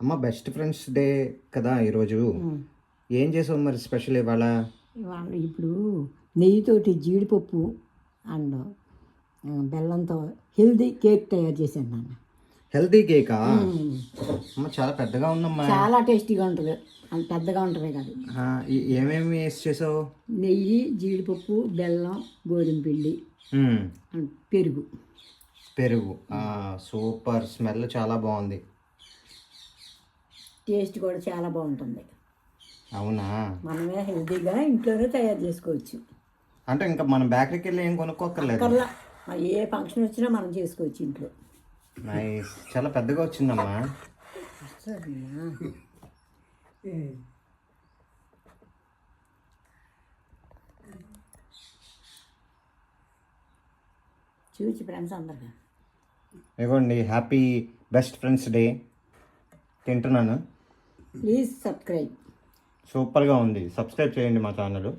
అమ్మ best friends day కదా ఈరోజు. ఏం చేసావు మరి స్పెషల్ ఇవాళ? ఇవాళ ఇప్పుడు నెయ్యితోటి జీడిపప్పు అండ్ బెల్లంతో హెల్దీ కేక్ తయారు చేశాను నాన్న. హెల్తీ కేకా? అమ్మ చాలా పెద్దగా ఉందమ్మా. చాలా టేస్టీగా ఉంటుంది, అంత పెద్దగా ఉంటుంది కాదు. ఏమేమి వేసి చేసావు? నెయ్యి, జీడిపప్పు, బెల్లం, గోధుమ పిండి అండ్ పెరుగు. పెరుగు సూపర్, స్మెల్ చాలా బాగుంది. టేస్ట్ కూడా చాలా బాగుంటుంది. అవునా? మనమే హెల్తీగా ఇంట్లోనే తయారు చేసుకోవచ్చు. అంటే ఇంకా మనం బేకరీకి వెళ్ళి ఏం కొనుక్కోక్కర్లేదు. ఏ ఫంక్షన్ వచ్చినా మనం చేసుకోవచ్చు ఇంట్లో. నైస్, చాలా పెద్దగా వచ్చిందమ్మా. చూచి ఫ్రెండ్స్ అందరిగా ఇవ్వండి, హ్యాపీ బెస్ట్ ఫ్రెండ్స్ డే. తింటున్నాను. Please subscribe. సూపర్గా ఉంది, సబ్స్క్రైబ్ చేయండి మా ఛానల్.